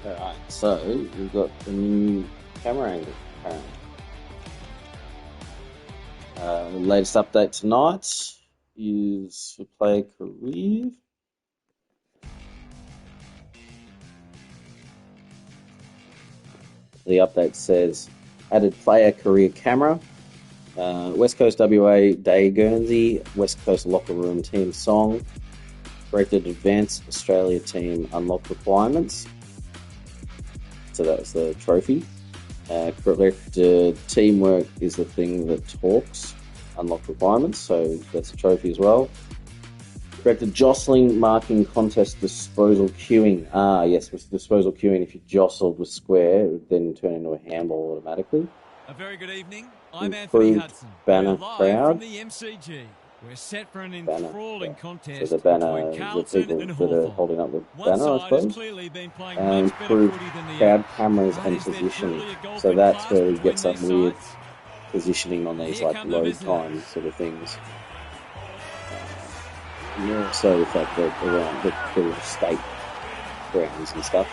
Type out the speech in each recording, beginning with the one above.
Alright, so we've got the new camera angle, apparently. The latest update tonight is for player career. The update says added player career camera, West Coast WA Day Guernsey, West Coast locker room team song, corrected advanced Australia team unlock requirements. So that's the trophy. Corrected teamwork is the thing that talks. Unlock requirements, so that's a trophy as well. Corrected jostling marking contest disposal queuing. Ah, yes, with disposal queuing, if you jostled with square, it would then turn into a handball automatically. A very good evening. I'm Improved Anthony Hudson. banner We're live crowd. from the MCG. We're set for an enthralling contest So the banner, between Carlton the people and that Hawthorn. are holding up the One banner, I side has suppose. clearly been playing And much better improved footy than the crowd other. cameras But and is there positioning. truly a gulf So in that's class where we between get some these weird sides? positioning on these Here like come the load visitors. time sort of things. More so the fact that around the state grounds and stuff.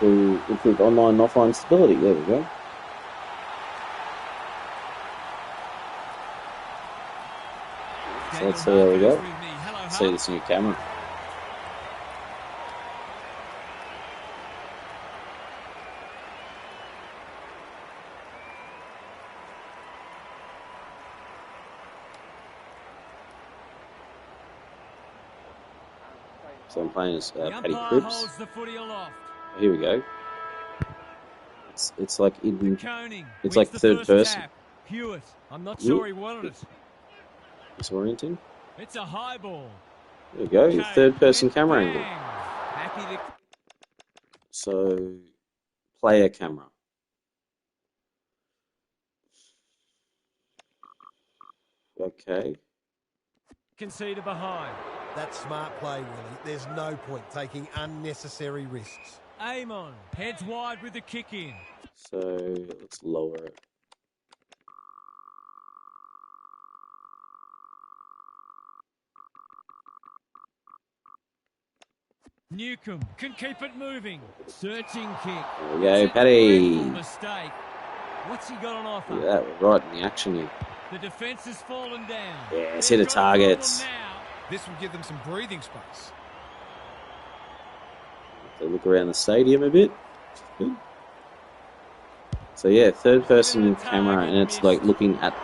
Improved online and offline stability. There we go. So let's see how we go. See this new camera. So I'm playing as Paddy Cripps. Here we go. It's like it's like third person. Hewitt. I'm not sure he wanted it. Disorienting. It's a high ball. There we go. Your third person camera angle. Happy to... So player camera. Okay. Conceded behind. That's smart play, Willie. There's no point taking unnecessary risks. Amon heads wide with the kick in. So let's lower it. Newcomb can keep it moving. Searching kick. There we go, Paddy. Mistake. What's he got on offer? Yeah, we're right in the action here. The defence has fallen down. Yes, hit a target. This will give them some breathing space. They look around the stadium a bit. Good. So yeah, third person camera, and it's like looking at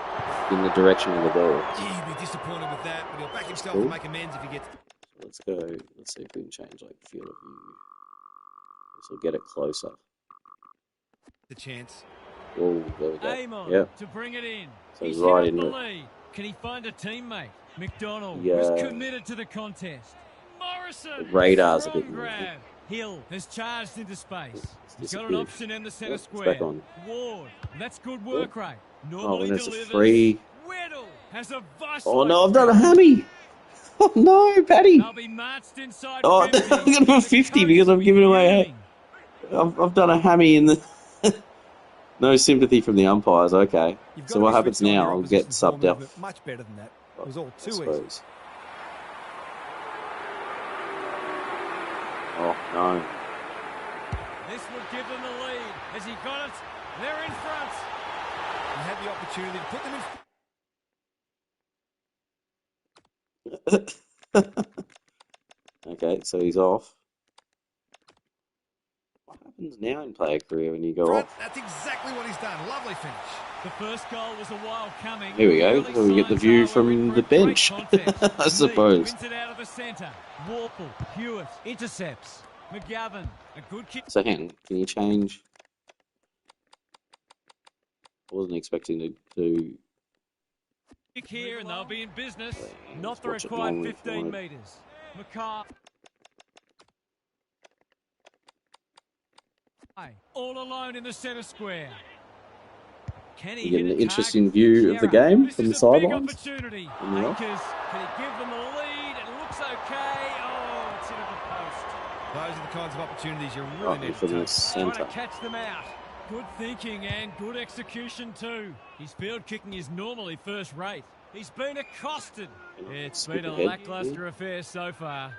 in the direction of the ball. Yeah, he'll be disappointed with that, but he'll back himself and make amends if he gets... So let's go. Let's see if we can change like field of view. This will get it closer. The chance. Oh, there we go. Amon Yep. to bring it in. So he's right in it. Lead. Can he find a teammate? McDonald Yeah. is committed to the contest. Morrison. The radar's a bit grab. Hill has charged into space. He's got an disappeared. option in the centre Yep, it's square. back on. Ward. That's good work rate. Oh, Normally and it's a delivers. free. Weddle has a vice. Oh no, I've done a hammy. Oh no, Paddy. They'll be marched inside. Oh, I'm going to put 50 because I'm giving away. I've done a hammy in the. No sympathy from the umpires. Okay. So what happens now? I'll get subbed out. Much better than that. It was all too easy. Oh no. This would give them the lead. Has he got it? They're in front. He had the opportunity to put them in. Okay, so he's off. What happens now in player career when you go off? That's exactly what he's done. Lovely finish. The first goal was a while coming. Here we go. So we get the view from the bench, I suppose. Wins it out of the centre. Warple, Hewitt intercepts. McGovern, a good kick. So hang on, can you change? I wasn't expecting to do. Here and they'll be in business. Yeah, Not the watch it required normally 15 metres. McCarr. All alone in the centre square. Can he You get hit an a interesting target? view of the game This from is the a sidelines. big opportunity. Yeah. Akers, can he give them the lead? It looks okay. Oh, it's into the post. Those are the kinds of opportunities you really Right need from to the take. Trying centre. to catch them out. Good thinking and good execution too. His field kicking is normally first rate. He's been accosted. It's been a lacklustre affair so far.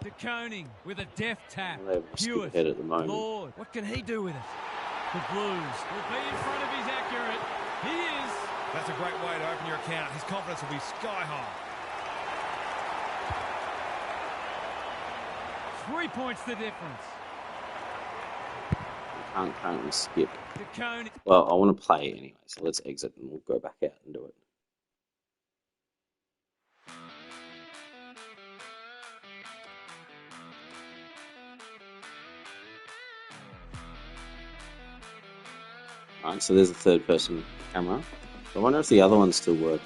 De Koning with a deft tap. They have a skip Hewitt. ahead at the moment. Lord, what can he do with it? The Blues will be in front of his accurate. He is. That's a great way to open your account. His confidence will be sky high. 3 points the difference. Can't currently skip. De Koning. Well, I want to play anyway, so let's exit and we'll go back out and do it. Alright, so there's a third person camera. I wonder if the other ones still work.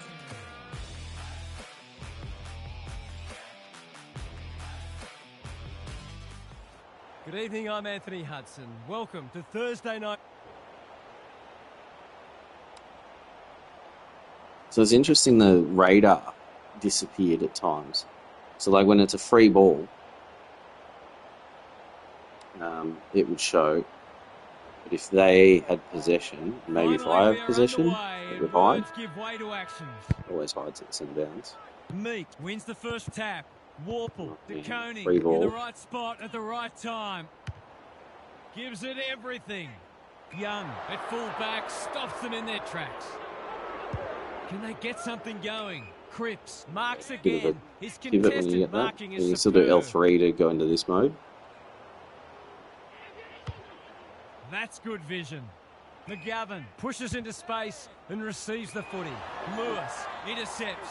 Good evening, I'm Anthony Hudson. Welcome to Thursday night. So it's interesting the radar disappeared at times. So like when it's a free ball, it would show. But if they had possession, maybe if I have possession, it would hide. Give way to actions. Always hides at the centre bounds. Meek wins the first tap. Warple, De Koning free in ball. the right spot at the right time. Gives it everything. Young at full back stops them in their tracks. Can they get something going? Cripps marks again. His Give it when you contested get that. marking You can is still do superb. L3 to go into this mode. That's good vision. McGovern pushes into space and receives the footy. Lewis intercepts.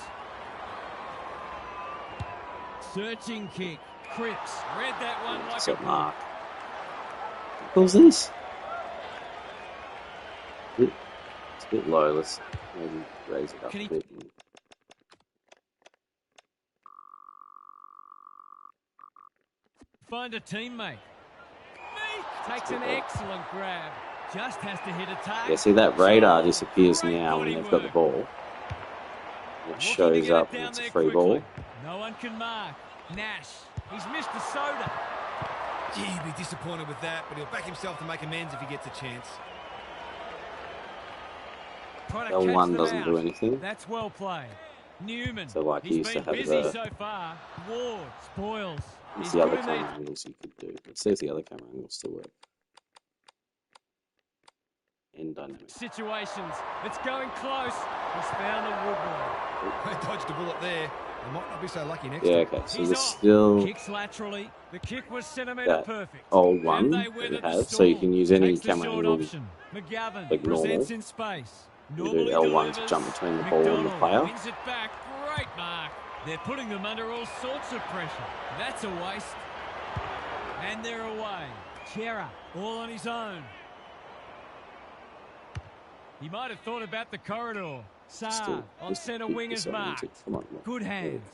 Searching kick. Cripps read that one like What's a up, book. Mark? What was this? It's a bit low. Let's maybe raise it up Can a he- bit. Find a teammate. Meek takes an excellent grab. Just has to hit a target. Yeah, see that radar So, disappears great now when body they've got the work. ball. It Looking to shows get it up when down it's a there free quickly. ball. No one can mark. Nash. He's missed the soda. Gee, he'd be disappointed with that, but he'll back himself to make amends if he gets a chance. Trying to L1 catch them doesn't out. do anything. That's well played. Newman. So, like, he He's used to been have busy the- so far. Ward spoils. It's He's the other good in these camera angles you could do. Let's see if the other camera angles still work. In dynamic. situations. It's going close. He's found the woodwork. They dodged a bullet there. They might not be so lucky next Yeah, time. okay. So He's there's off. still Kicks laterally. The kick was centimetre that perfect. old And one they that weather it the has, so you storm. can use any Takes the camera short angle. option. McGovern like normal. presents in space. You do Normally L1 to delivers. jump between the ball and the McDonald player. wins it back. Great mark. They're putting them under all sorts of pressure. That's a waste. And they're away. Chera, all on his own. He might have thought about the corridor. Saad Still, on just centre keep wing this is on marked. into- come on, come on. Good hands.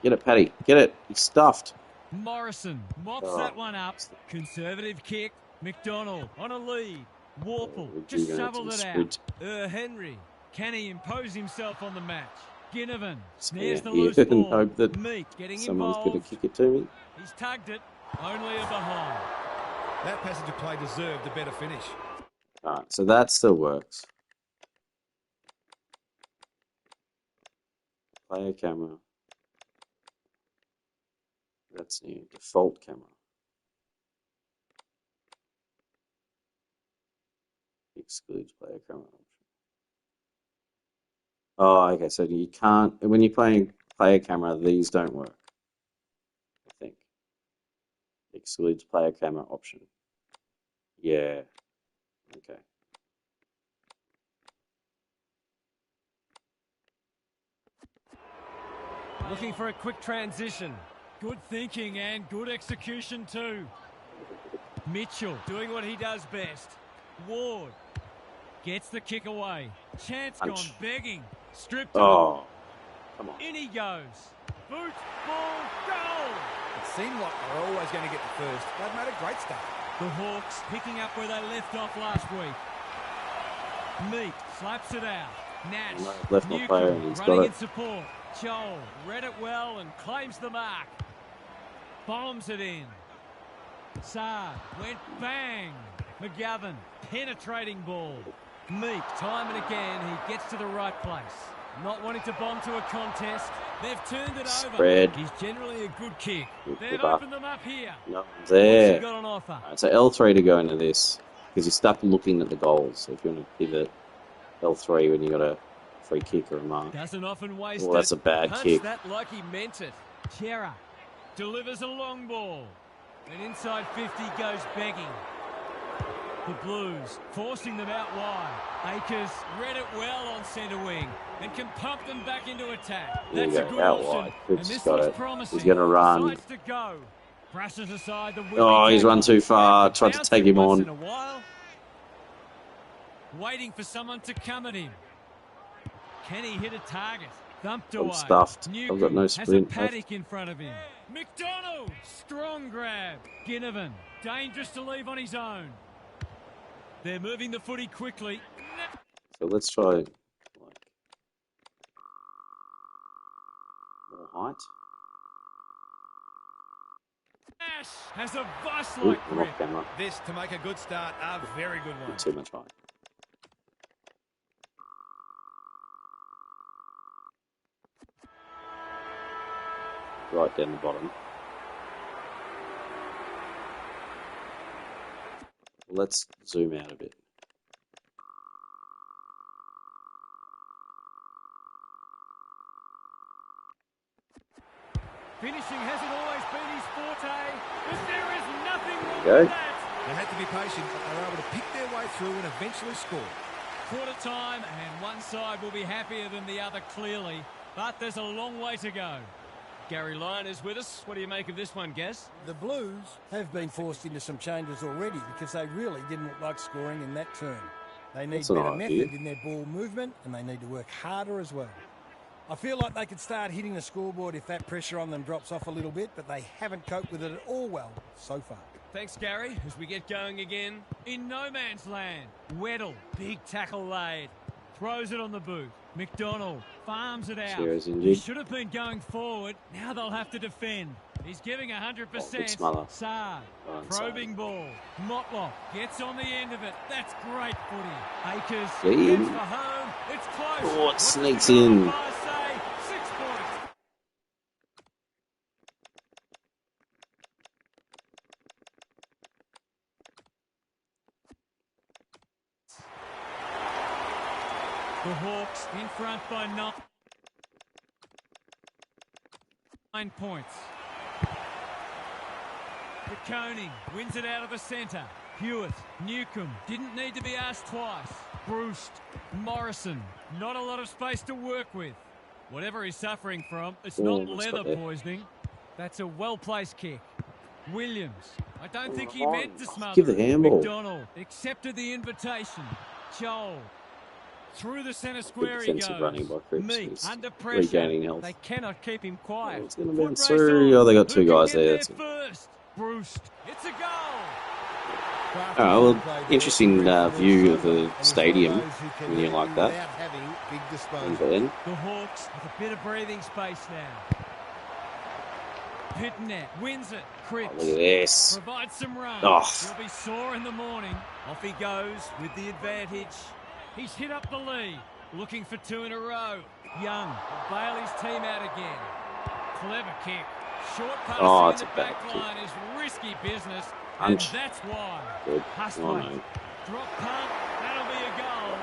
Get it, Paddy. Get it. He's stuffed. Morrison mops Oh. that one up. Conservative kick. McDonald on a lead. Warple Oh, just rejuvenate shoveled it some out. sprint. Henry. Can he impose himself on the match? Ginnivan Yeah, snares the you loose can ball. hope that Meek getting someone's going involved. to kick it to me. He's tugged it. Only a behind. That passage of play deserved a better finish. Alright, so that still works. Player camera. That's new. Default camera. Excludes player camera option. Oh, okay. So you can't, when you're playing player camera, these don't work. I think. Excludes player camera option. Yeah. Okay. Looking for a quick transition. Good thinking and good execution too. Mitchell doing what he does best. Ward gets the kick away. Chance gone Punch. begging. Stripped of Oh, come on. it. In he goes. Boot, ball, goal. It seemed like they were always going to get the first. They've made a great start. The Hawks picking up where they left off last week. Meek slaps it out. Nash, Left my player and Newcomb he's got running it. in support. Joel read it well and claims the mark. Bombs it in. Saad went bang. McGovern, penetrating ball. Meek, time and again, he gets to the right place. Not wanting to bomb to a contest. They've turned it Spread. over. He's generally a good kick. They've Keeper. opened them up here. No one's What's there. he got on offer? Right, so L3 to go into this because you start looking at the goals. So if you want to pivot L3 when you got a free kick or a mark. Doesn't often waste Oh, that's it. a bad Punched kick. that like he meant it. Chera delivers a long ball. And inside 50 goes begging. The Blues forcing them out wide. Akers read it well on centre wing and can pump them back into attack. There you That's a go, good out option. wide. And Cripps this got looks it. promising. He's going to run. Decides to go. Brushes aside the Oh, he's run too far. That's Tried to take bouncing him once on. in a while. Waiting for someone to come at him. Can he hit a target? Thumped I'm away. stuffed. I've got no Has a sprint. paddock in front of him. McDonald, strong grab. Ginnivan, dangerous to leave on his own. They're moving the footy quickly. So let's try like more height. Ash has a Ooh, vice-like I'm grip. off camera. This, to make a good start, a very good one. Too much height. Right down the bottom. Let's zoom out a bit. Finishing hasn't always been his forte, but there is nothing wrong There you with go. that. They had to be patient, but they were able to pick their way through and eventually score. Quarter time, and one side will be happier than the other, clearly. But there's a long way to go. Gary Lyon is with us. What do you make of this one, Gaz? The Blues have been forced into some changes already because they really didn't look like scoring in that turn. They need That's an better idea. method in their ball movement, and they need to work harder as well. I feel like they could start hitting the scoreboard if that pressure on them drops off a little bit, but they haven't coped with it at all well so far. Thanks, Gary. As we get going again, in no man's land, Weddle, big tackle laid. Throws it on the boot. McDonald farms it out. Shearer's He injured. should have been going forward. Now they'll have to defend. He's giving 100%. Oh, good smother. Saad, Oh, and probing ball. Motlop gets on the end of it. That's great footy. Akers Get in. gets for home. It's close. Oh, it What does sneaks the goal in. umpire say? 6 points. The Hawks in front by 9 points. Koning wins it out of the centre. Hewitt, Newcomb, didn't need to be asked twice. Bruce, Morrison, not a lot of space to work with. Whatever he's suffering from, it's not that's leather not there. poisoning. That's a well-placed kick. Williams, I don't think he Oh, meant to smother give the it. handball. McDonald accepted the invitation. Joel, through the centre square he defensive goes. running by Cripps. Meek, He's under pressure. regaining health. They cannot keep him quiet. Oh, it's gonna Foot bounce race through. on. Oh, they got two Who can guys get there. there That's it. first? Bruce, it's a goal. Oh, well, interesting view of the stadium when you like that. And then, The Hawks with a bit of breathing space now. Pitnet wins it. Cripps look at this. provides some run. Oh. He'll be sore in the morning. Off he goes with the advantage. He's hit up the lead. Looking for 2 in a row. Young will bail his team out again. Clever kick. Short pass Oh, in it's the a bad back kick. line is risky business. Punch. And that's why. Good. Hustler. Oh, no. Drop punt. That'll be a goal.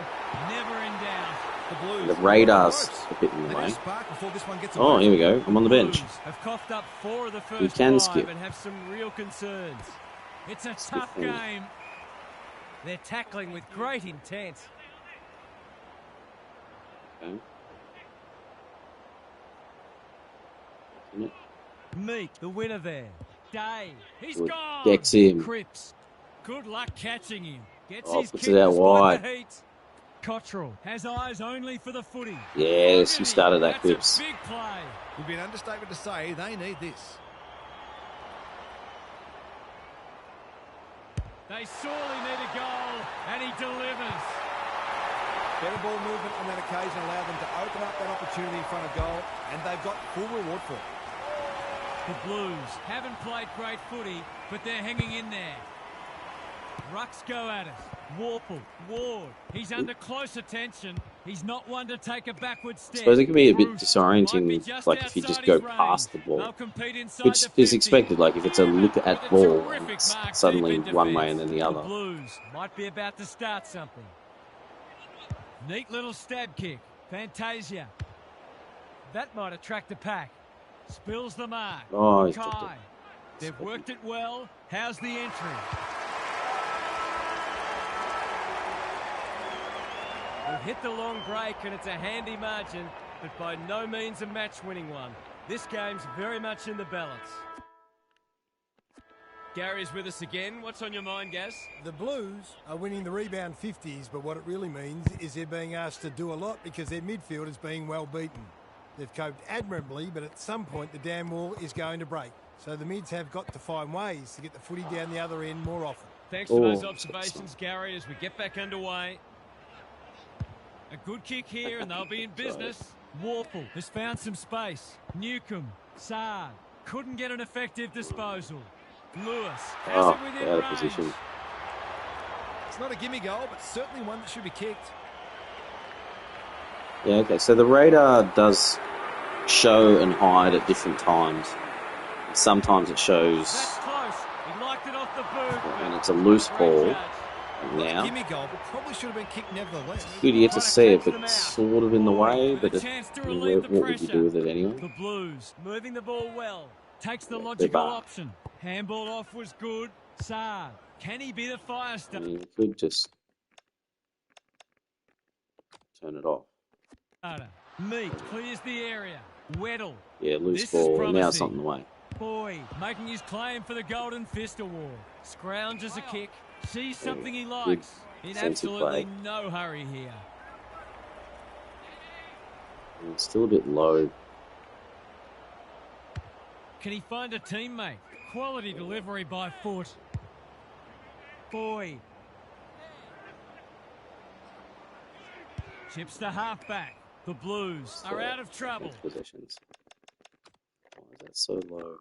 Never in doubt. The Blues. The Raiders are hitting They the need way. a spark before this one gets Oh, away. here we go. I'm on the bench. Blues have coughed up 4 of the You first can 5 skip. and have some real concerns. It's a Skip tough thing. game. They're tackling with great intent. Okay. Isn't it? Meek, the winner there. Day, he's Good. gone. Gets him. Cripps, good luck catching him. Gets Oh, his puts kick it out despite wide. the heat. Cottrell has eyes only for the footy. Yes, he started that, That's Cripps. a big play. Would be an understatement to say they need this. They sorely need a goal, and he delivers. Better ball movement on that occasion allowed them to open up that opportunity in front of goal, and they've got full reward for it. The Blues haven't played great footy, but they're hanging in there. Rucks go at it. Warple, Ward, he's under close attention. He's not one to take a backward I step. suppose it can be a bit Bruce might be disorienting, just like if you just outside go his past the range. ball, They'll compete inside which the is 50. expected. Like if it's a look Newman at with a ball, and terrific it's mark suddenly deep in one way defence. and then the The other. Blues might be about to start something. Neat little stab kick. Fantasia. That might attract the pack. Spills the mark. Oh, he's dropped it. Kai. They've worked it well. How's the entry? We've hit the long break and it's a handy margin, but by no means a match-winning one. This game's very much in the balance. Gary's with us again. What's on your mind, Gaz? The Blues are winning the rebound 50s, but what it really means is they're being asked to do a lot because their midfield is being well beaten. They've coped admirably, but at some point the dam wall is going to break. So the mids have got to find ways to get the footy down the other end more often. Thanks for those observations, Gary, as we get back underway. A good kick here and they'll be in business. Warple has found some space. Newcomb, Saad, couldn't get an effective disposal. Lewis has it within out of range. position. It's not a gimme goal, but certainly one that should be kicked. Yeah, okay. So the radar does show and hide at different times. Sometimes it shows That's close. He liked it off the boot. when it's a loose ball. Not a Now, gimme goal, but probably should have been kicked nevertheless. good yet to see it, but sort of in the way. But what would you do with it anyway? The Blues moving the ball well. Takes the Yeah, logical they're back. option. Handball off was good. Saad, can he be the fire I starter? mean, you could just turn it off. Meat clears the area. Weddle. Yeah, loose This is ball. Now it's not promising. in the way. Boyd making his claim for the Golden Fist Award. Scrounges a kick. Sees something he likes. In Sensitive absolutely play. no hurry here. It's still a bit low. Can he find a teammate? Quality delivery by foot. Boyd. Chips the halfback. The Blues are out of trouble. Next possessions. Why is that so low?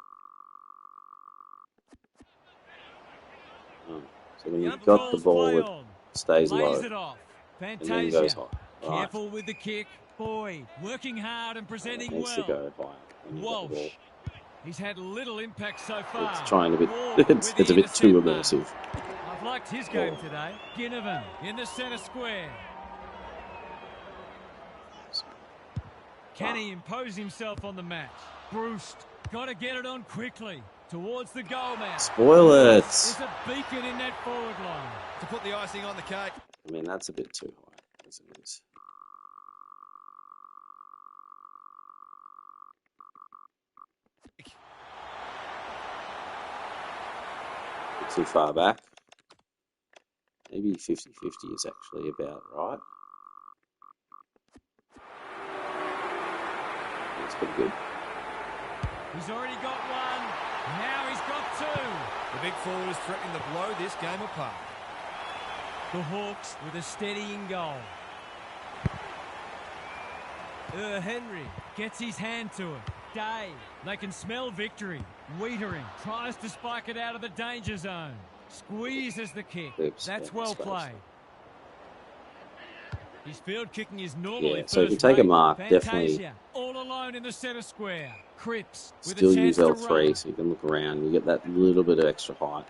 Oh. So when you've got the ball, it stays low. Lays it off. And then goes Fantasia. high. Right. Careful with the kick. Boyd working hard and It presenting needs to well. go higher when you've got the ball. Walsh. He's had little impact so far. It's trying a bit. Ward It's with a the bit too intercept mark. immersive. I've liked his game today. Ginnivan in the centre square. Can he impose himself on the match? Bruce, got to get it on quickly. Towards the goal man. Spoil it. There's a beacon in that forward line. To put the icing on the cake. I mean, that's a bit too high, as it is. Bit too far back. Maybe 50-50 is actually about right. That's pretty good. He's already got one. Now he's got two. The big forward is threatening to blow this game apart. The Hawks with a steadying goal. Henry gets his hand to it. Day, they can smell victory. Wiedering tries to spike it out of the danger zone. Squeezes the kick. Oops, That's yeah, well space. played. His field kicking is normally Yeah, so if you first take a rate. mark, Fantasia, definitely all alone in the centre square. Cripps with still a chance use to L3 run. so you can look around. You get that little bit of extra height.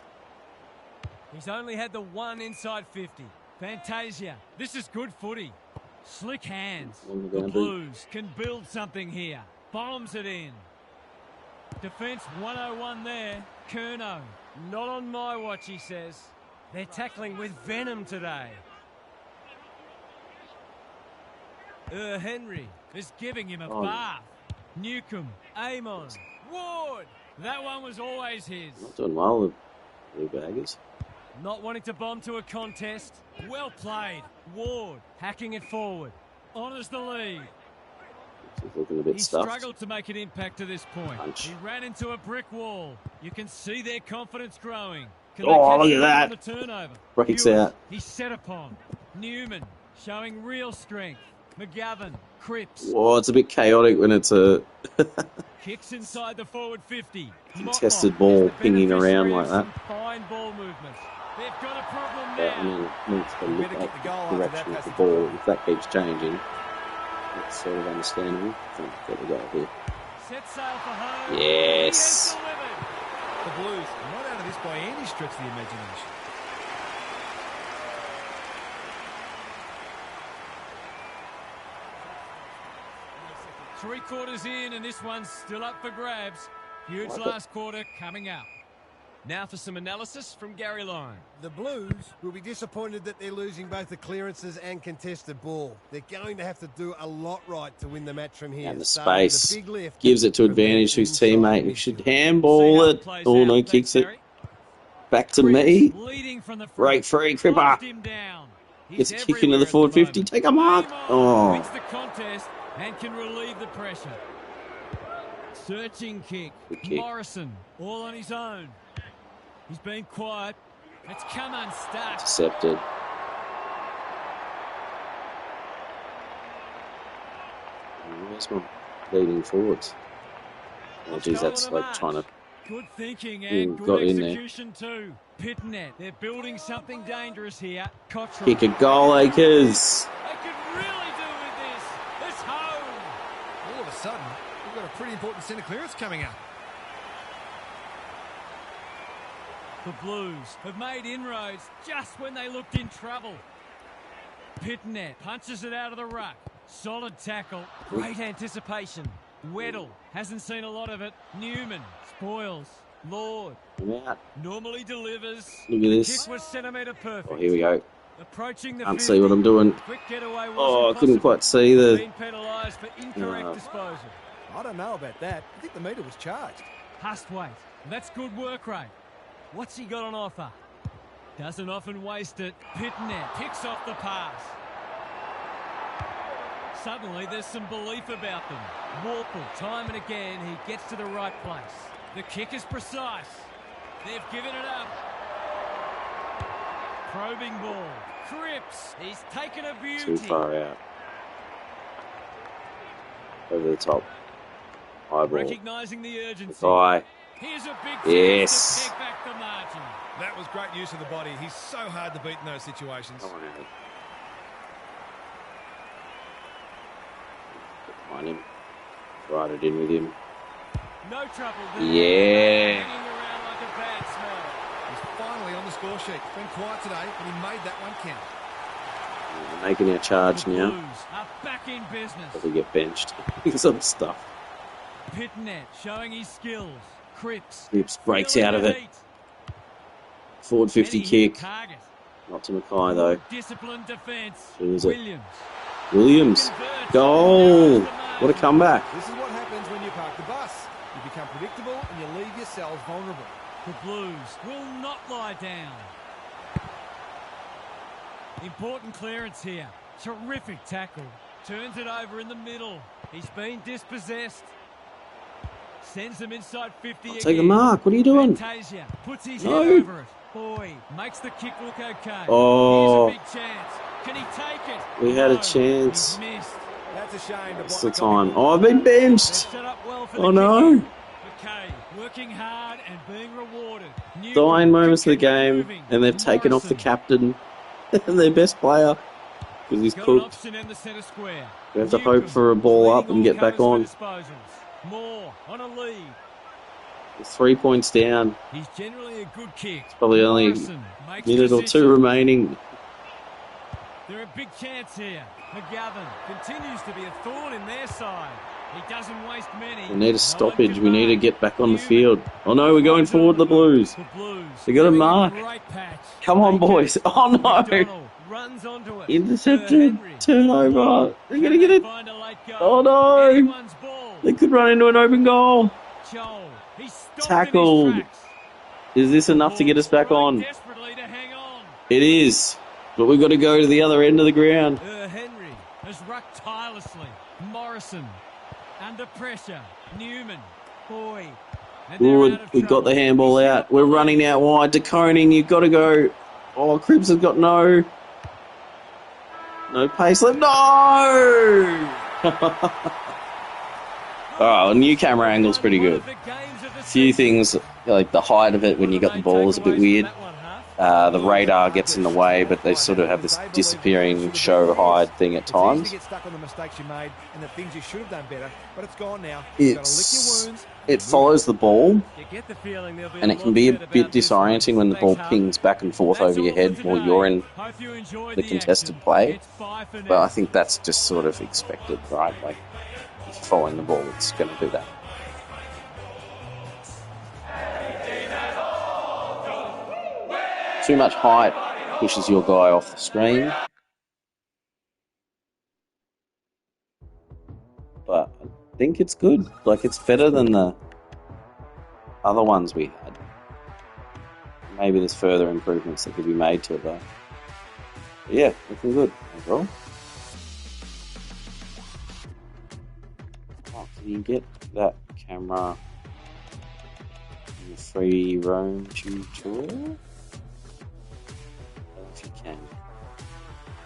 He's only had the one inside 50. Fantasia. This is good footy. Slick hands. On the The boundary. Blues can build something here. Bombs it in. Defence 101 there. Curnow. Not on my watch, he says. They're tackling with venom today. Henry is giving him a bath. Newcomb. Amon. Ward. That one was always his. Not doing well, the Blue Baggers. Not wanting to bomb to a contest. Well played. Ward hacking it forward. Honours the lead. He's looking a bit He stuffed. struggled to make an impact to this point. Punch. He ran into a brick wall. You can see their confidence growing. Can Oh, they catch look at him that. on the turnover? Breaks Hewitt, out. He's set upon. Newman showing real strength. McGovern. Cripps. Whoa, it's a bit chaotic when it's a Kicks inside the forward 50. Contested Motlop ball is the pinging beneficiary around of like some that. Fine ball movement. They've got a problem But, I now. mean, it needs to look Better like kick the goal the after direction that of the passage ball. forward. If that keeps changing, it's sort of understandable. There we go here. Set sail for home. Yes. He has delivered. The Blues are not out of this by any stretch of the imagination. Three quarters in, and this one's still up for grabs. Huge Like it. last quarter coming up. Now for some analysis from Gary Lyon. The Blues will be disappointed that they're losing both the clearances and contested ball. They're going to have to do a lot right to win the match from here. And the Starting with a space big lift gives it to from their advantage to his inside teammate. He midfield. should See handball how it. plays Oh, out. no, Thanks, kicks it Gary. back to Cripps me. leading from the front. Great free, Cripper. Lodged him down. Gets He's a kick into the everywhere at forward 50. moment. Take a mark. Game on. Oh, Wins the contest and can relieve the pressure. Searching kick. Good kick. Morrison all on his own. He's been quiet. It's come unstuck. intercepted. Where's my leading forwards? Oh, geez, that's like trying to. Good thinking Ooh, and got good in there. execution too. Pitnet, they're building something dangerous here. Cottrell. Kick a goal, Akers. They could really do with this. It's home. All of a sudden, we've got a pretty important centre clearance coming up. The Blues have made inroads just when they looked in trouble. Pitnet punches it out of the ruck. Solid tackle. Great anticipation. Weddle hasn't seen a lot of it. Newman spoils. Lord I'm out. normally delivers. Look at The this. kick was centimetre perfect. Oh, here we go. Approaching the Can't 50. see what I'm doing. Quick getaway wasn't Oh, I couldn't possible. quite see the. Been penalised for incorrect No. disposal. I don't know about that. I think the meter was charged. Hustwaite. That's good work rate. What's he got on offer? Doesn't often waste it. Pitnet picks off the pass. Suddenly there's some belief about them. Warple, time and again, he gets to the right place. The kick is precise. They've given it up. Probing ball. Cripps. He's taken a beauty. Too far out. Over the top. High ball. Recognising the urgency. Thigh. Here's a big Yes. chance to take back the margin. That was great use of the body. He's so hard to beat in those situations. Come on, Harry. Behind him. Right it in with him. No trouble there. Yeah. Hanging around like a bad smell. He's finally on the score sheet. Been quiet today, but he made that one count. We're making our charge The now. Blues are back in business. But we get benched. Because of stuff. Pitnet showing his skills. Cripps. Cripps breaks feeling out of the it. heat. Forward 50 And he hit kick. target. Not to Mackay though. Disciplined defence. Who is it? Williams. Williams. Converts. Goal. Narrows the What a margin. comeback. This is what happens when you park the bus. You become predictable and you leave yourselves vulnerable. The Blues will not lie down. Important clearance here. Terrific tackle. Turns it over in the middle. He's been dispossessed. Sends them inside 50 again. Take a mark. What are you doing? Fantasia puts his No. head over it. Boy, makes the kick look okay. Oh. Here's a big chance. Can he take it? We had a No, chance. He's missed. That's a shame. It's the time. Oh, I've been They've benched. set up well for Oh, the no. kick. McKay working hard and being rewarded. Newcomb Dying moments of the can keep game. moving. And they've taken off the Morrison. captain. And their best player. Because he's Got an cooked. option in the centre square. We have to Newcomb hope for a ball up leading and get all back comers for on. disposals. Moore on a lead. 3 points down. He's generally a good kick. Probably only Morrison makes minute or decision. two remaining. They're a big chance here. McGovern continues to be a thorn in their side. He doesn't waste many. We need a No stoppage. one We can need to mark. get back on the Newman. field. Oh no, we're going forward, the Blues. The Blues. They got a doing mark. Great patch. Come on, They boys. do. Oh no. McDonald runs onto it. Intercepted. Henry. Turnover. They're going to Can get they it. find a late goal? Oh no. Anyone's ball. They could run into an open goal. Joel. He's stopped Tackled. in his tracks. Is this enough to get us back Trying on? desperately to hang on. It is. But we've got to go to the other end of the ground. Henry has rucked tirelessly. Morrison under pressure. Newman. Boy. And they're Good. out of We got trouble. the handball He's out. up We're the running out wide. De Koning, you've got to go. Oh, Cripps has got no pace left. No! Oh, new camera angle's pretty good. One of the games of the Few season. things, like the height of it when you got the ball is a bit Takeaways weird. from that one, Huff? The radar gets in the way, but they sort of have this disappearing show hide thing at times. It's easy to get stuck on the mistakes you made and the things you should have done better, but it's gone now. It follows the ball, You get the feeling there'll be and it can be a bit disorienting when the ball pings back and forth over your head while you're in the contested play. But I think that's just sort of expected, right? Like, if you're following the ball, it's going to do that. Too much height pushes your guy off the screen. But I think it's good. Like, it's better than the other ones we had. Maybe there's further improvements that could be made to it, though. But yeah, looking good overall. Oh, can you get that camera in the free roam tutorial? I don't know if you can.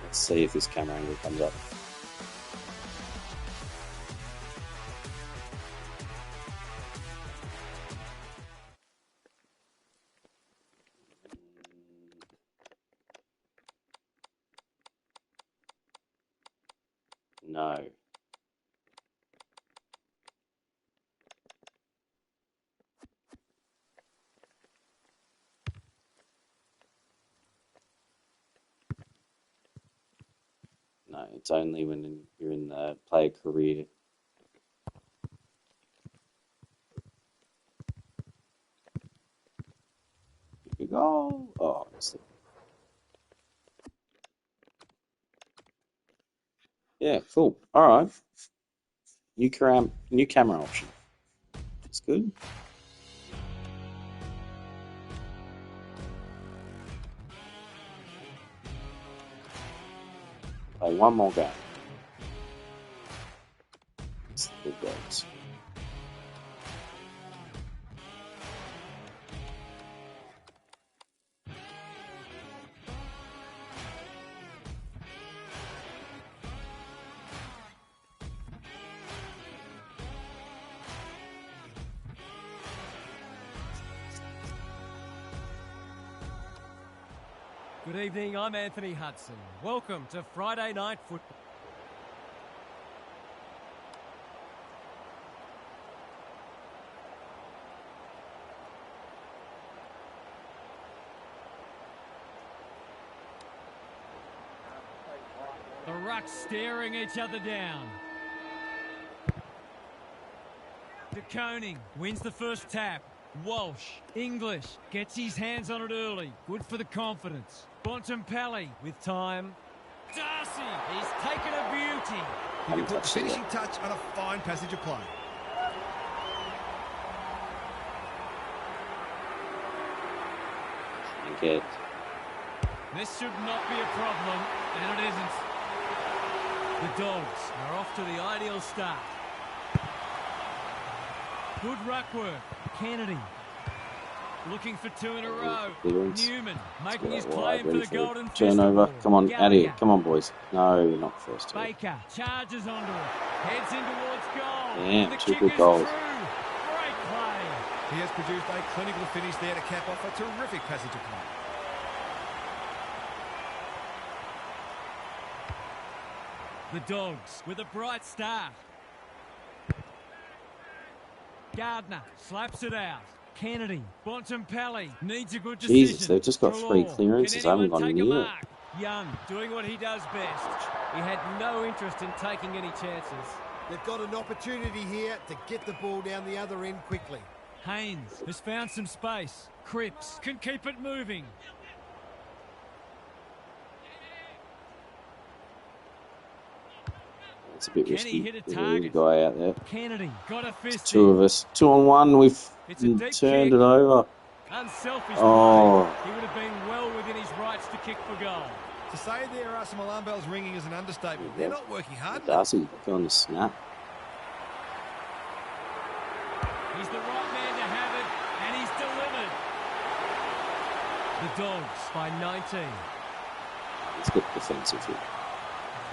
Let's see if this camera angle comes up. No. No, it's only when you're in the player career. You go. Oh, yeah, cool. All right. New camera option. That's good. Play one more game. It's the good games. Good evening, I'm Anthony Hudson. Welcome to Friday Night Football. The Rucks staring each other down. De Koning wins the first tap. Walsh, English, gets his hands on it early. Good for the confidence. Bontempelli with time. Darcy, he's taken a beauty. He can put the finishing touch on a fine passage of play. Good. This should not be a problem, and it isn't. The Dogs are off to the ideal start. Good ruck work. Kennedy. Looking for two in a row. Newman making his claim for the golden turnover. Come on, out of here. Come on, boys. No, not first. Baker charges onto it. Heads in towards goal. Yeah, two good goals. Great play. He has produced a clinical finish there to cap off a terrific passage of play. The Dogs with a bright start. Gardner slaps it out. Kennedy, Bontempelli needs a good decision. Jesus, they've just got 3 clearances. I haven't gone near it. Young doing what he does best. He had no interest in taking any chances. They've got an opportunity here to get the ball down the other end quickly. Haynes has found some space. Cripps can keep it moving. It's a bit risky. There's a guy out there. Kennedy got a fist. 2 of us. 2 on 1. We've turned it over. Unselfish. Oh. He would have been well within his rights to kick for goal. To say there are some alarm bells ringing is an understatement. They're not working hard. Darcy going to snap. He's the right man to have it, and he's delivered. The Dogs by 19. Let's get defensive here.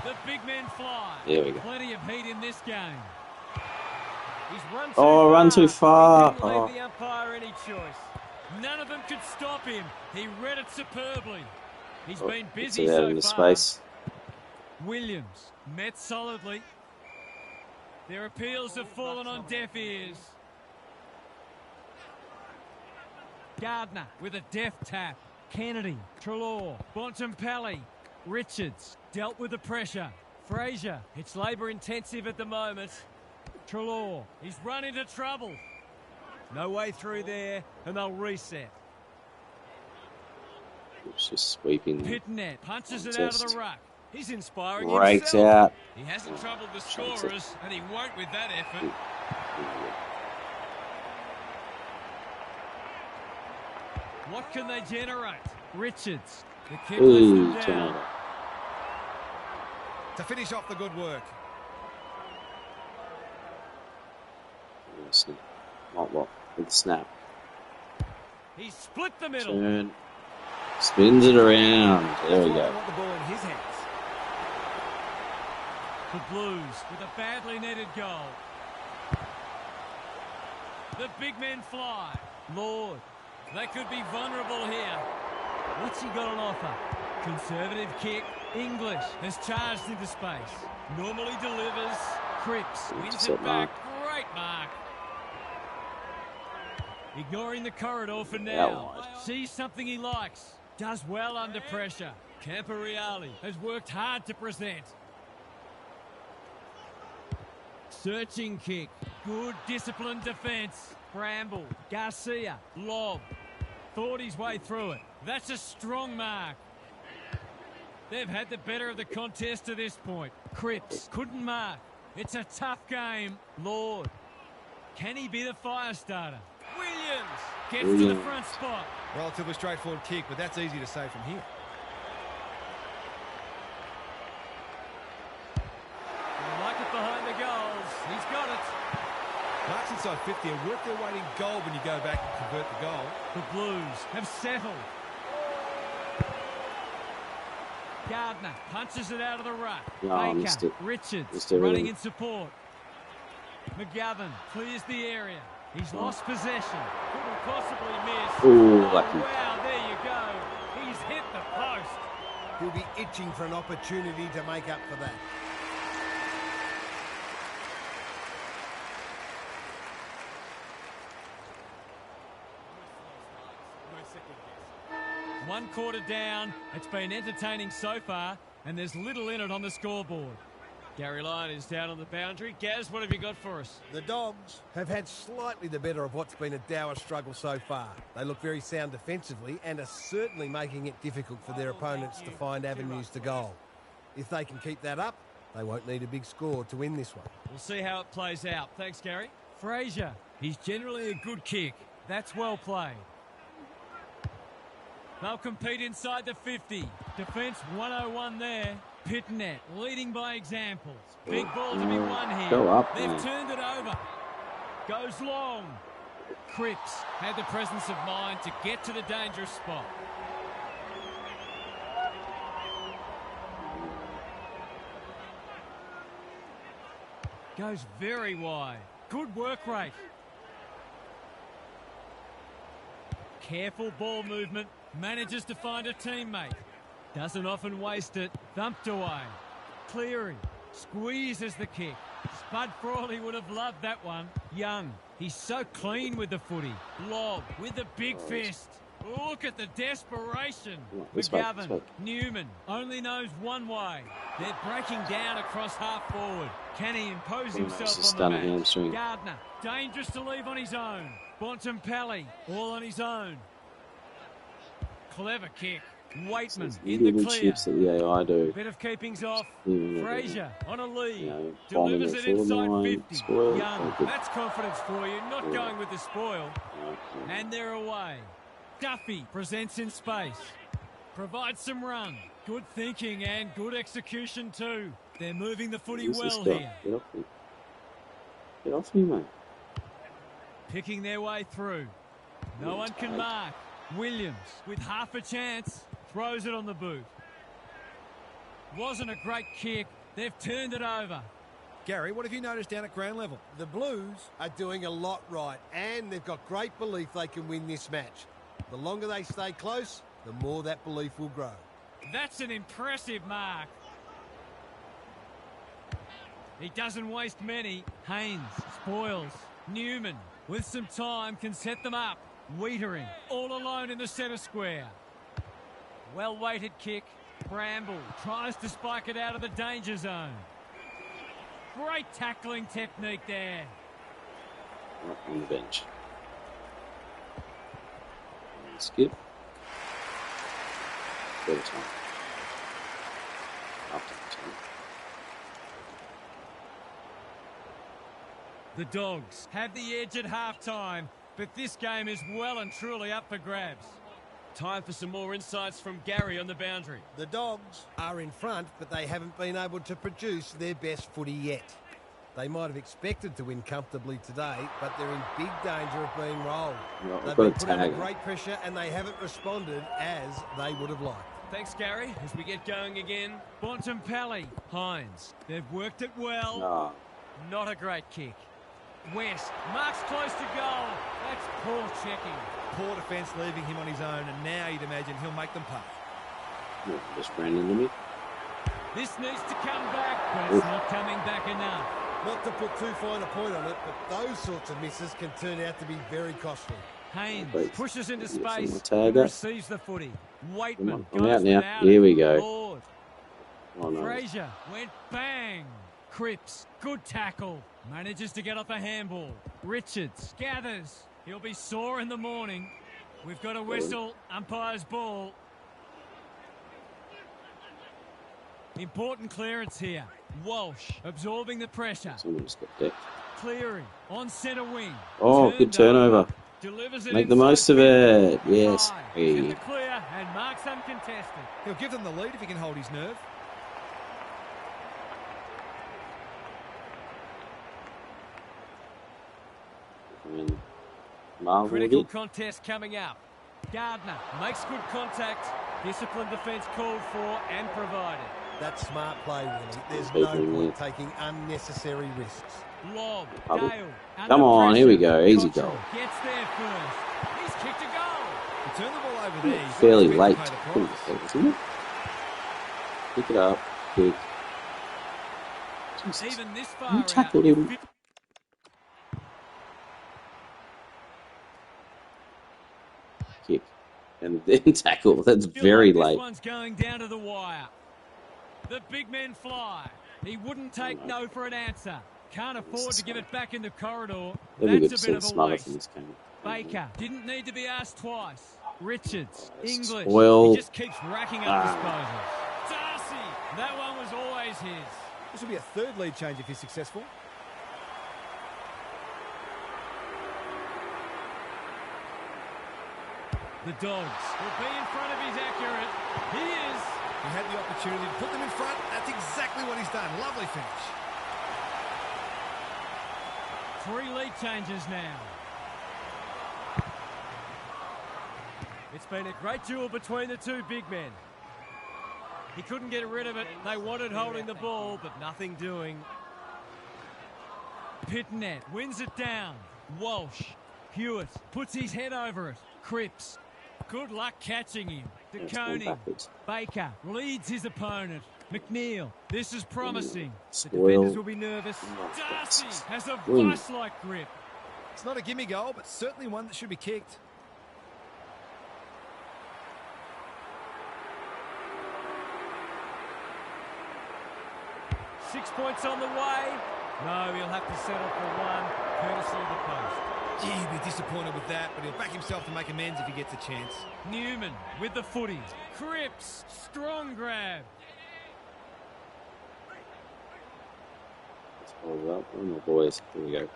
The big men fly. There we go. Plenty of heat in this game. He's run too run too far. He didn't leave the umpire any choice. None of them could stop him. He read it superbly. He's Oh, been gets busy it out so into far. space. Williams met solidly. Their appeals have fallen on deaf ears. Gardner with a deft tap. Kennedy, Treloar, Bontempelli, Richards dealt with the pressure. Fraser, it's labour intensive at the moment. Treloar, he's run into trouble. No way through there, and they'll reset. It's just sweeping. Pitnet punches it out of the ruck. He's inspiring Breaks himself. out. He hasn't troubled the scorers, and he won't with that effort. What can they generate? Richards. The kick lets them down. Turnover. To finish off the good work. Snap. What? Good snap. He split the middle. Turn. Spins it around. There we They go. want the ball in his hands. The Blues with a badly netted goal. The big men fly. Lord, they could be vulnerable here. What's he got on offer? Conservative kick. English has charged into space. Normally delivers. Cripps wins Intercept it back. mark. Great mark. Ignoring the corridor for Out now. wide. Sees something he likes. Does well under pressure. Camporeale has worked hard to present. Searching kick. Good disciplined defence. Bramble. Garcia. Lob. Thought his way through it. That's a strong mark. They've had the better of the contest to this point. Cripps couldn't mark. It's a tough game. Lord. Can he be the fire starter? Williams gets to the front spot. Relatively straightforward kick, but that's easy to say from here. They like it behind the goals. He's got it. Marks inside 50 are worth their weight in gold when you go back and convert the goal. The Blues have settled. Gardner punches it out of the ruck. Oh, missed Baker, it. Richards Missed everything. running in support. McGovern clears the area. He's lost possession. Couldn't possibly miss. Ooh, Oh, lucky. wow, there you go. He's hit the post. He'll be itching for an opportunity to make up for that. One quarter down. It's been entertaining so far, and there's little in it on the scoreboard. Gary Lyon is down on the boundary. Gaz, what have you got for us? The Dogs have had slightly the better of what's been a dour struggle so far. They look very sound defensively and are certainly making it difficult for their opponents to find avenues to goal. If they can keep that up, they won't need a big score to win this one. We'll see how it plays out. Thanks, Gary. Fraser, he's generally a good kick. That's well played. They'll compete inside the 50. Defence 101 there. Pitnet leading by example. Big ball to be won here. Go up, They've man. turned it over. Goes long. Cripps had the presence of mind to get to the dangerous spot. Goes very wide. Good work rate. Careful ball movement. Manages to find a teammate. Doesn't often waste it. Thumped away. Cleary squeezes the kick. Spud Frawley would have loved that one. Young, he's so clean with the footy. Lob with the big fist. Look at the desperation. This way, McGovern, this way. Newman only knows one way. They're breaking down across half forward. Can he impose It's a himself on the stunning match? hamstring. Gardner, dangerous to leave on his own. Bontempelli, all on his own. Clever kick. Waitman in the Little clear. chips that the AI do. Bit of keepings off. Yeah, Fraser on a lead. you know, Delivers bombing it the forward inside line, 50. spoil. Young, Good. that's confidence for you. Not Yeah. going with the spoil. Yeah. And they're away. Duffy presents in space. Provides some run. Good thinking and good execution too. They're moving the footy Who's this well guy? here. Get off me. Get off me, mate. Picking their way through. No one can mark. Williams with half a chance. Throws it on the boot. Wasn't a great kick. They've turned it over. Gary, what have you noticed down at ground level? The Blues are doing a lot right, and they've got great belief they can win this match. The longer they stay close, the more that belief will grow. That's an impressive mark. He doesn't waste many. Haynes spoils. Newman, with some time, can set them up. Wiedering, all alone in the centre square. Well-weighted kick. Bramble tries to spike it out of the danger zone. Great tackling technique there. On the bench. Skip. Go time. After the time. The Dogs have the edge at half-time, but this game is well and truly up for grabs. Time for some more insights from Gary on the boundary. The Dogs are in front, but they haven't been able to produce their best footy yet. They might have expected to win comfortably today, but they're in big danger of being rolled. They've been put under great pressure and they haven't responded as they would have liked. Thanks, Gary. As we get going again, Bontempelli, Hines. They've worked it well. Oh. Not a great kick. West marks close to goal. That's poor checking. Poor defence leaving him on his own, and now you'd imagine he'll make them pay. Yeah, just ran into me. This needs to come back, but it's not coming back enough. Not to put too fine a point on it, but those sorts of misses can turn out to be very costly. Haynes pushes into space and receives the footy. Waitman I'm goes out now. without Here it. we go. Lord. Oh, no. Frazier went bang. Cripps, good tackle. Manages to get off a handball. Richards gathers. He'll be sore in the morning. We've got a whistle. Umpire's ball. Important clearance here. Walsh absorbing the pressure. Someone just got decked. Cleary on centre wing. Oh, good turnover. Delivers it Make the most of it. Yes. Get the clear and marks uncontested. He'll give them the lead if he can hold his nerve. And Marvel Critical did. contest coming up. Gardner makes good contact. Disciplined defence called for and provided. That's smart play, really. There's People no point with- taking unnecessary risks. Lob, Bubble. Dale. Come on, here we go. Easy Cottrell goal. gets there first. He's kicked a goal. He turned the ball over there. He's Fairly got to late. pay the price. Isn't it? Pick it up. Kick. Jesus. Even this You far out. tackled him. Kick. And then tackle. That's Feel very like late. This one's going down to the wire. The big men fly. He wouldn't take no for an answer. Can't afford to give it back in the corridor. That'd be good That's to a bit see of a Smother waste. from this game. Baker didn't need to be asked twice. Richards, English. Well, He just keeps racking up disposals. Darcy, that one was always his. This will be a third lead change if he's successful. The Dogs will be in front of his accurate. He is. He had the opportunity to put them in front. That's exactly what he's done. Lovely finish. 3 lead changes now. It's been a great duel between the two big men. He couldn't get rid of it. They wanted holding the ball, but nothing doing. Pitnet wins it down. Walsh. Hewitt puts his head over it. Cripps. Good luck catching him. it's gone DeConing. backwards. Baker leads his opponent. McNeil. This is promising. The Spoil. defenders will be nervous. Oh, Darcy has a Win. vice-like grip. It's not a gimme goal, but certainly one that should be kicked. Six points on the way. No, he'll have to settle for one, courtesy of the post. Gee, he'd be disappointed with that, but he'll back himself to make amends if he gets a chance. Newman with the footy. Cripps, strong grab. Let's hold it up. Oh, my boys. Here we go.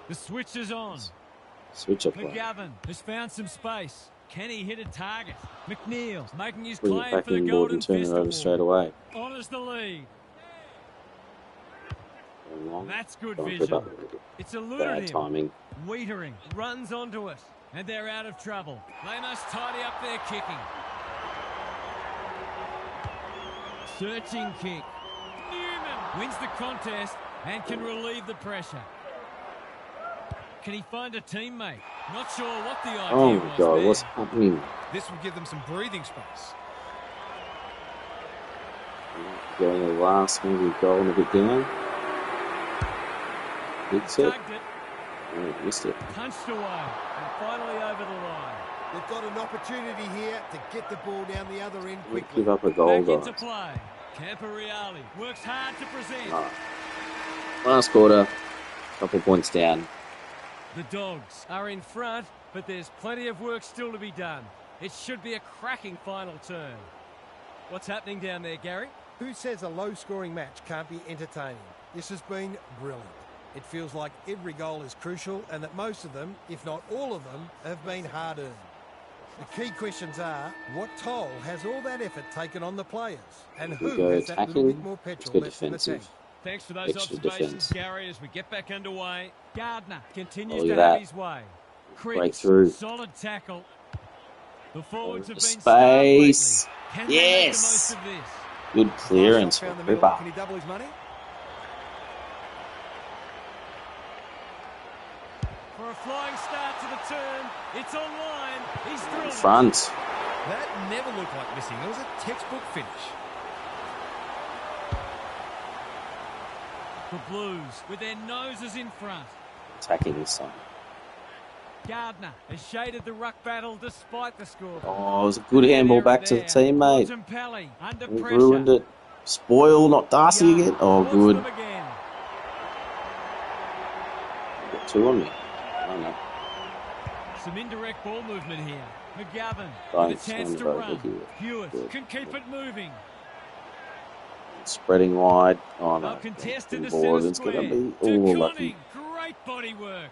The switch is on. Switch up. Play. McGovern has found some space. Can he hit a target? McNeil making his Bring it claim back for the in board Golden and turn it Fist over Award. straight away. Honours the lead. Going long. That's good Going for vision. about It's eluded bad him. timing. Wiedering runs onto it, and they're out of trouble. They must tidy up their kicking. Searching kick. Newman wins the contest and can relieve the pressure. Can he find a teammate? Not sure what the idea Oh was my God, there. what's happening? This will give them some breathing space. Going the last maybe goal and a bit down. Hits it. Tugged it, Oh, missed it. punched away, and finally over the line. They've got an opportunity here to get the ball down the other end Don't quickly. give up a goal, Back into guys. play. Camporeale works hard to present. Alright. Last quarter, couple points down. The Dogs are in front, but there's plenty of work still to be done. It should be a cracking final turn. What's happening down there, Gary? Who says a low-scoring match can't be entertaining? This has been brilliant. It feels like every goal is crucial and that most of them, if not all of them, have been hard-earned. The key questions are, what toll has all that effort taken on the players? And We who go has that little bit attacking. more Let's petrol go left in the tank? defensive. Thanks for those Extra observations, defence. Gary, as we get back underway. Gardner continues Oh, look to at have that. his way. Breakthrough. Solid tackle. The forwards have been Space. starved lately. Can they make the Yes. most of this? Good clearance Found from the middle. Ripper. Can he double his money? For a flying start to the turn, it's online. He's In drilled it. front. That never looked like missing. It was a textbook finish. The Blues with their noses in front. Attacking this time. Gardner has shaded the ruck battle despite the score. Oh, it was a good handball back to the teammate. Bontempelli under We've pressure. ruined it. Spoil, not Darcy Young again. Oh, wants good. them again. Got two on me. Oh, no. Some indirect ball movement here. McGovern Don't with a chance turn to it over run. here. Hewitt Good. can keep it moving. Spreading wide. Oh, no. They'll contest in the Board. centre It's going square. to be To all lucky. Conning. Great body work.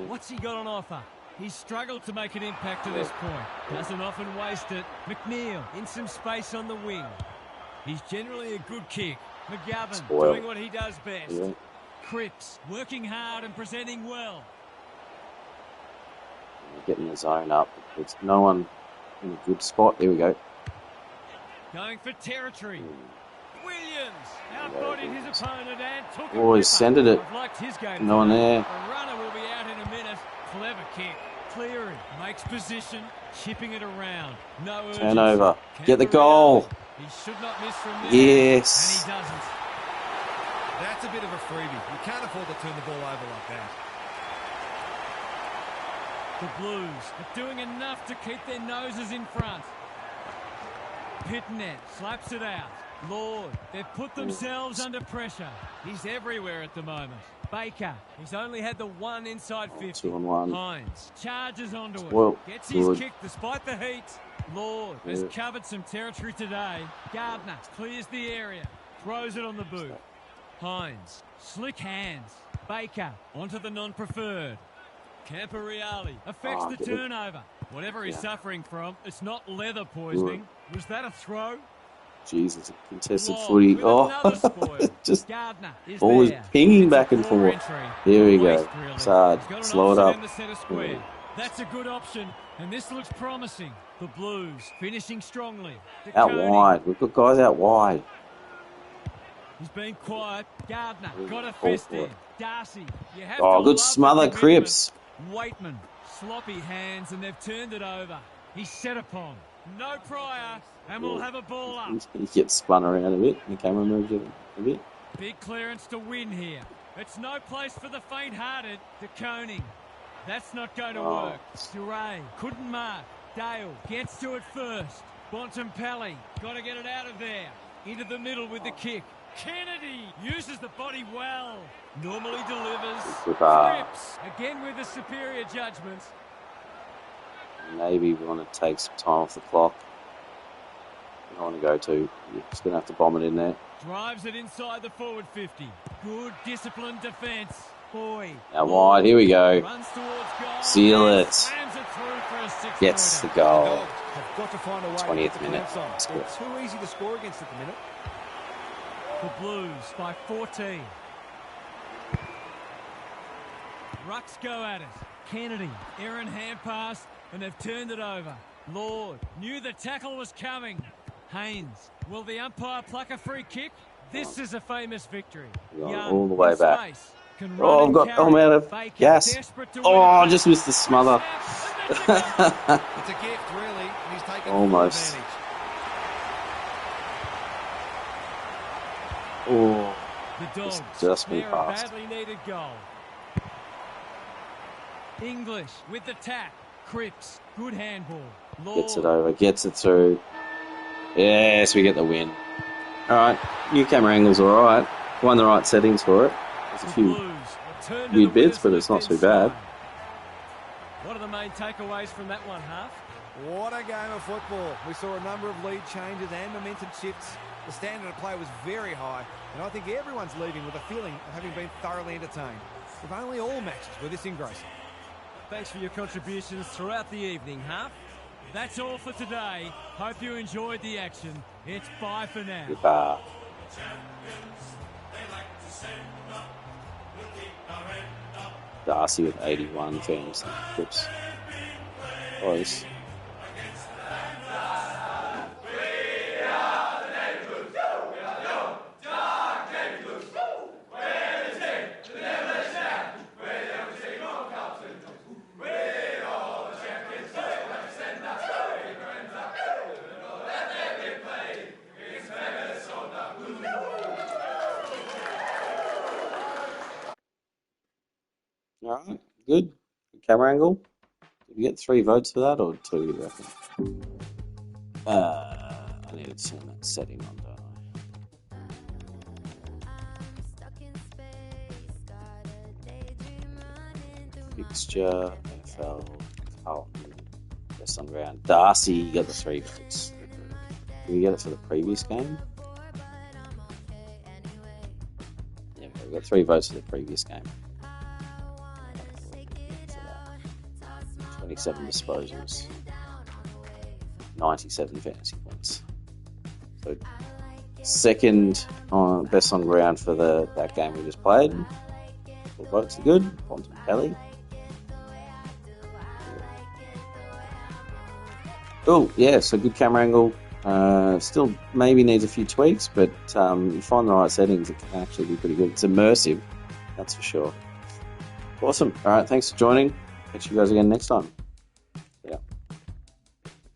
What's he got on offer? He's struggled to make an impact to this point. Doesn't often waste it. McNeil in some space on the wing. He's generally a good kick. McGovern Spoil. doing what he does best. Yeah. Cripps working hard and presenting well. Getting the zone up. There's no one in a good spot. There we go. Going for territory. Williams outbodied his opponent and took a Oh, he ripper. centred it. I've liked his game No one today. there. The runner will be out in a minute. Clever kick. Clearing. Makes position. Chipping it around. No urgency. Turnover. Get the Camporeale. goal. He should not miss from there. Yes. And he doesn't. That's a bit of a freebie. You can't afford to turn the ball over like that. The Blues are doing enough to keep their noses in front. Pitnet slaps it out. Lord, they've put themselves under pressure. He's everywhere at the moment. Baker, he's only had the one inside 50. 2-on-1. Hines charges onto it. Well, Gets his good. kick despite the heat. Lord has Yeah. covered some territory today. Gardner clears the area. Throws it on the boot. Hines, slick hands. Baker onto the non-preferred. Camporeale affects Oh, the get it. turnover. Whatever he's Yeah. suffering from, it's not leather poisoning. Was that a throw? Jesus, contested Long footy. with Oh, another spoil. just Gardner is ball is there. pinging It's back a and poor forth. entry. Here we A go. waste, really. Sad. He's got an Slow it option up. in the centre square. Yeah. That's a good option, and this looks promising. The Blues finishing strongly. Out DeConey. wide. We've got guys out wide. He's been quiet. Gardner Ooh, got a fall fist for in. it. Darcy, you have Oh, to good love the smother, commitment. Cripps. Waitman, sloppy hands, and they've turned it over. He's set upon. No prior, and we'll have a ball up. He gets spun around a bit. The camera moves it a bit. Big clearance to win here. It's no place for the faint-hearted. DeConey. That's not going to Oh. work. Duray couldn't mark. Dale gets to it first. Bontempelli got to get it out of there. Into the middle with the kick. Kennedy uses the body well. Normally delivers. Ripper. Cripps again with the superior judgment. Maybe we want to take some time off the clock. I don't want to go too. You're just going to have to bomb it in there. Drives it inside the forward 50. Good disciplined defence. Boyd. Out wide. Here we go. Runs towards goal. Seal and it. slams it through for a six-pointer. Gets the The goal. Dogs have got to find a way 20th to get the minute. points on. That's They're good. too easy to score against at the minute. The Blues by 14. Rucks go at it. Kennedy, errant hand pass, and they've turned it over. Lord knew the tackle was coming. Haynes, will the umpire pluck a free kick? This is a famous victory. Going Young all the way in back. space. Can Oh, run and I'm carry. out of Baker gas. desperate to win Oh, it I back. just missed the smother. It's a gift, really, and he's taken full Almost. advantage. Oh, The Dogs, just been they're a passed. badly needed goal. English with the tap. Cripps, good handball. Gets it Lord, over, gets it through. Yes, we get the win. All right, new camera angle's all right. Won the right settings for it. There's a the few Blues return to weird the bits, but winners it's not list too bad. inside. What are the main takeaways from that one, Half? What a game of football. We saw a number of lead changes and momentum shifts. The standard of play was very high, and I think everyone's leaving with a feeling of having been thoroughly entertained. If only all matches were this engrossing. Thanks for your contributions throughout the evening, Half. That's all for today. Hope you enjoyed the action. It's bye for now. Goodbye. Darcy with 81 fans. Whoops. Close. All right, good. Camera angle. Did we get 3 votes for that or 2, you reckon? I need to turn that setting on, don't I? Fixture, AFL, Carlton, best on ground. Darcy, you got the 3 votes. Did we get it for the previous game? Yeah, we got 3 votes for the previous game. 27 disposals, 97 fantasy points. So second on best on ground for that game we just played. All votes are good. Quantum Kelly. Oh yeah, so good camera angle. Still maybe needs a few tweaks, but you find the right settings, it can actually be pretty good. It's immersive, that's for sure. Awesome. All right, thanks for joining. Catch you guys again next time.